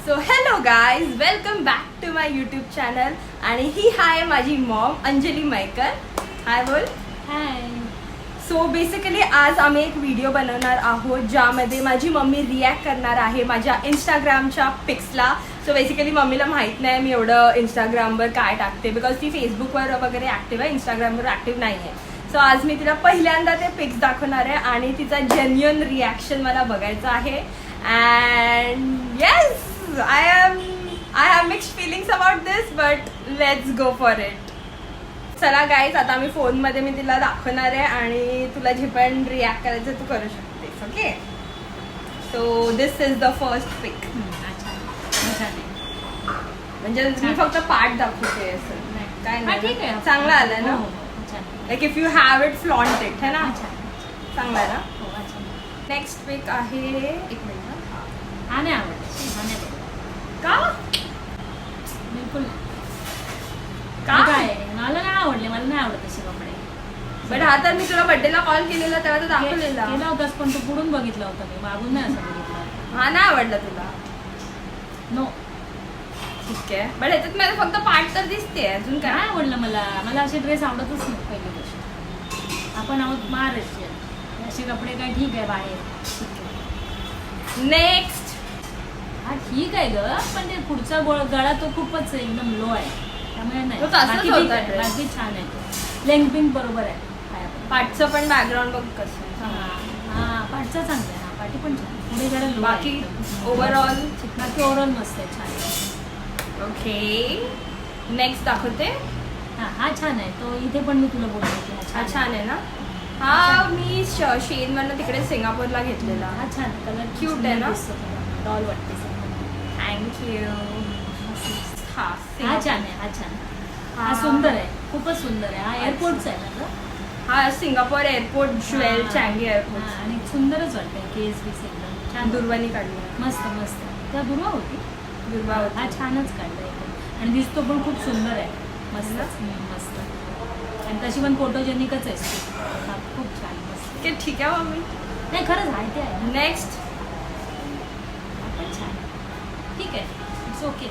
So hello guys, welcome back to my YouTube channel. आणि ही आहे माझी मॉम अंजली मैकर. हाय बोल. हाय. सो बेसिकली आज आम्ही एक व्हिडिओ बनवणार आहोत ज्यामध्ये माझी मम्मी रिॲक्ट करणार आहे माझ्या इंस्टाग्रामच्या पिक्सला. सो बेसिकली मम्मीला माहीत नाही मी एवढं इंस्टाग्रामवर काय टाकते, बिकॉज ती फेसबुकवर वगैरे ॲक्टिव्ह आहे, इंस्टाग्रामवर ॲक्टिव्ह नाही आहे. सो आज मी तिला पहिल्यांदा ते पिक्स दाखवणार आहे आणि तिचा जेन्युइन रिॲक्शन मला बघायचं आहे. And yes, I have mixed feelings about this, but let's go for it. चला गाईज, आता मी फोनमध्ये मी तिला दाखवणार आहे आणि तुला जे पण रिॲक्ट करायचं तू करू शकतेस. Okay, so this is the first pick. म्हणजे मी फक्त पार्ट दाखवते असं काय नाही. चांगला आलाय ना, like if you have it flaunt it है ना. चांगला आहे ना. नेक्स्ट पिक आहे, एक मिनिट. हा नाही आवडत का? बिलकुल का? काय मला नाही आवडले, मला नाही आवडत असे कपडे. बट हा तर मी तुला बर्थडेला कॉल केलेला तेव्हा तर दाखवलेला केला होतास, पण तू पुढून बघितला होता, मी मागून नाही असं बघितलं. हा नाही आवडला तुला. नो ठीक आहे, बट ह्याच्यात मला फक्त पार्ट तर दिसते, अजून काय काय. आवडलं मला. मला असे ड्रेस आवडतच नाही. पहिली गोष्ट, आपण आहोत महाराष्ट्रीयन, असे कपडे काय ठीक आहे बाहेर. नेक्स्ट. हा ठीक आहे ग, पण ते पुढचा गळा तो खूपच एकदम लो आहे, त्यामुळे नाही. तो तसाच बाकी होता ठीक आहे, dress. बाकी छान आहे. तो लेंथ पिन बरोबर आहे पायापर्यंत. पार्टचं पण बॅकग्राऊंड बघ कसं आहे. हा पाठचा चांगला आहे. हा पाठी पण छान. पुढे जरा low बाकी आहे. ओव्हरऑल बाकी ओव्हरऑल मस्त आहे, छान आहे. ओके. नेक्स्ट दाखवते. हा छान आहे. तो इथे पण मी तुला बोलले की हा छान आहे ना. हा मी शेनवरनं तिकडे सिंगापूरला घेतलेला. हा छान कलर Cute आहे ना? डॉल वाटते. थँक्यू. हा छान आहे. हा छान. हा सुंदर आहे, खूपच सुंदर आहे. हा एअरपोर्टचा आहे ना ग. हा सिंगापूर एअरपोर्ट, ज्वेल चँगी एअरपोर्ट. आणि सुंदरच वाटतंय. केस बीस एकदम छान. दुर्वानी काढली. मस्त मस्त. त्या दुर्वा होती. दुर्वा हा छानच काढला एकदम, आणि दिसतो पण खूप सुंदर आहे. मस्त मस्त. आणि तशी पण फोटोजेनिकच आहे. हा खूप छान मस्त. ठीक आहे मम्मी. नाही खरंच आहे ते आहे. नेक्स्ट. पण छान. ठीक आहे, इट्स ओके.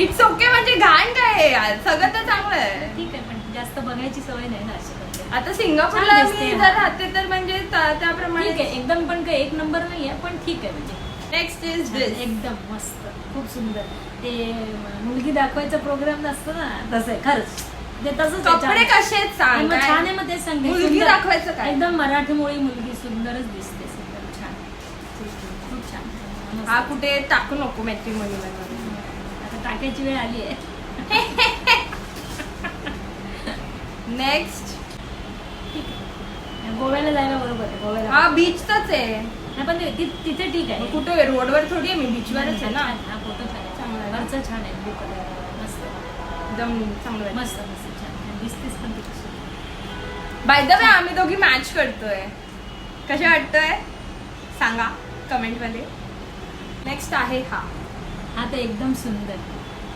इट्स ओके म्हणजे घाण काय आहे यार, सगळं तर चांगलं आहे. ठीक आहे, पण जास्त बघायची सवय नाही ना अशी कपडे. आता सिंगापूरला छान मी दिसते. जर राहते तर म्हणजे त्याप्रमाणे ठीक आहे, एकदम पण काही एक नंबर नाही आहे, पण ठीक आहे म्हणजे. नेक्स्ट इज छान, दिस. एकदम मस्त, खूप सुंदर. ते मुलगी दाखवायचा प्रोग्राम नसतो ना, तसं आहे खरंच. ते तसंच आहे, कपडे छान. कसे आहेत सांग. मग छान आहे, मग तेच सांगते. मुलगी सुंदर. दाखवायचं काय? एकदम मराठीमुळे मुलगी सुंदरच दिसते. एकदम छान, खूप छान. मस्त. हा कुठे टाकू नको मॅट्रिमोनीमध्ये. आता टाकायची वेळ आली आहे. नेक्स्ट. ठीक आहे, गोव्याला जायला बरोबर आहे. गोव्याला हा बीचचाच आहे. नाही, पण तिथे ठीक आहे. कुठे रोडवर थोडी आहे, मी बीचवरच आहे ना. हा फोटो छान आहे. चांगला आहे. वरचा छान आहे, ब्लू कलर मस्त एकदम चांगलं आहे. मस्त मस्त छान. आणि दिसतेच पण ती कशी. बाय द वे आम्ही दोघी मॅच करतोय. कसे वाटतोय सांगा कमेंट मध्ये. नेक्स्ट आहे हा. हा तर एकदम सुंदर,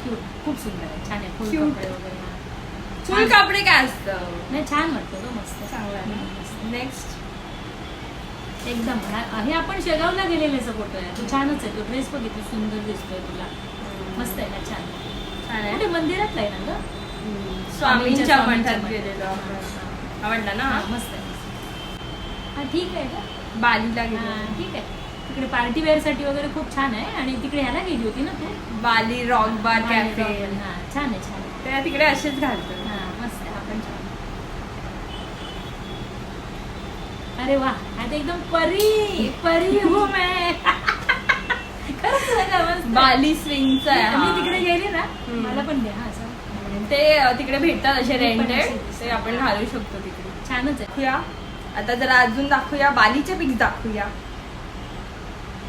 क्यूट, खूप सुंदर आहे. छान आहे. फुल Cute. कपडे वगैरे. फुल कपडे काय असतं. नाही छान वाटतं तो, मस्त चांगला आहे ना. मस्त. नेक्स्ट. एकदम हे आपण शेगावला गेलेल्याचा फोटो आहे. तो छानच आहे. तो ड्रेस पण किती सुंदर दिसतोय तुला. मस्त आहे ना, छान. छान आहे. कुठे मंदिरातला आहे ना ग. स्वामींच्या स्वामींच्या मठात मठात. गेलेलो. हा. आवडला ना. हा, मस्त आहे, मस्त. हा ठीक आहे का. बालीला हा, गेलो. ठीक आहे. तिकडे पार्टी वेअर साठी वगैरे खूप छान आहे. आणि तिकडे ह्याला गेली होती ना तू, बाली रॉक बार कॅफे. हा छान आहे, छान आहे. त्या तिकडे असेच घालतो. हा मस्त आहे. हा पण छान. अरे वा, आता एकदम परी हूँ मैं. खरंच आहे ना, मस्त आहे. बाली स्विंगचा आहे मी हा. तिकडे गेली ना, हम्म. मला पण द्या. हा असं ते तिकडे भेटतात असे ते पण रेंटेड, असे ते आपण घालू शकतो तिकडे. छानच आहे. दाखवूया आता, जरा अजून दाखवूया. बालीचे पिक्स दाखवूया.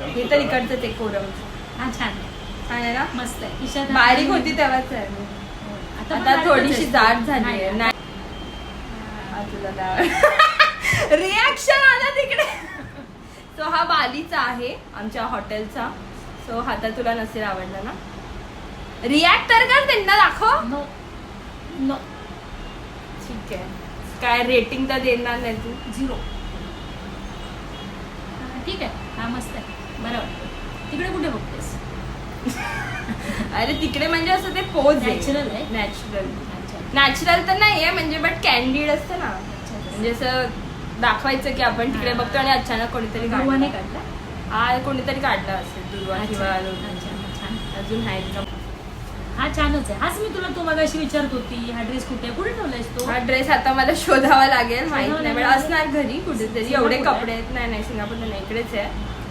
हे तर इकडचं ते कोरमचं. हा छान आहे, छान आहे ना. मस्त आहे. खिशात बारीक होती तेव्हाच आहे. पण आता बारीकच थोडीशी आहे. जाड झाली नाही, आहे. नाही. रिॲक्शन आला तिकडे. सो हा बालीचा आहे आमच्या हॉटेलचा. सो हा तर तुला नसेल आवडला ना. रिॲक्ट तर कर, त्यांना दाखव. नो नो, ठीक आहे. काय रेटिंग तर देणार नाही तू. 0. ठीक आहे. हा मस्त आहे, बरं वाटतं. तिकडे कुठे बघतेस. अरे तिकडे म्हणजे असं ते पोज Natural आहे? नॅचरल अच्छा. नॅचरल तर नाहीये म्हणजे बट कॅन्डिड असतं ना म्हणजे असं दाखवायचं की आपण तिकडे बघतो आणि अचानक कोणीतरी दुर्वाने काढलं. काढला. हा कोणीतरी काढला असेल दुर्वा अच्छा. किंवा अच्छा, छान. अजून आहेत का हा छानच आहे. हाच मी तुला तो मगाशी विचारत होती हा ड्रेस कुठे ठेवलायस तो? हा ड्रेस आता मला शोधावा लागेल माहित शोधावा नाही पण लागेल. असणार घरी कुठेतरी सिंगापूर एवढे आहे? कपडे आहेत नाही सिंगापूर नाही इकडेच आहे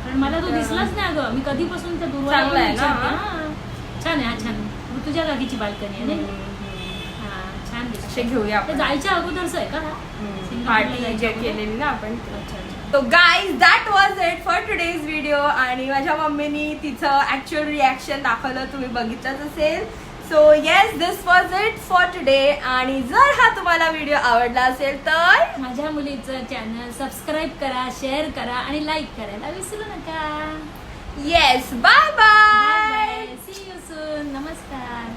कारण मला तो दिसलाच नाही अगं. मी कधीपासून त्या दुर्वाला चांगला आहे ना? छान आहे हा छान. मग तुझ्या जागेची बाल्कनी आहे नाही? हा छान असे दिसते. घेऊया ते आपण जायच्या अगोदरच आहे का हा? सिंगापूरला पार्टी जायच्या जे अगोदर? केलेली ना आपण अच्छा अच्छा. तो guys that was it for today's video आणि माझ्या मम्मीनी तिचं ऍक्च्युअल रिॲक्शन दाखवलं तुम्ही बघितलंच असेल so yes this was it for today आणि जर हा तुम्हाला व्हिडिओ आवडला असेल तर माझ्या मुलीचं चॅनल सबस्क्राईब करा, शेअर करा आणि लाईक करायला विसरू नका. Yes bye bye see you soon. नमस्कार.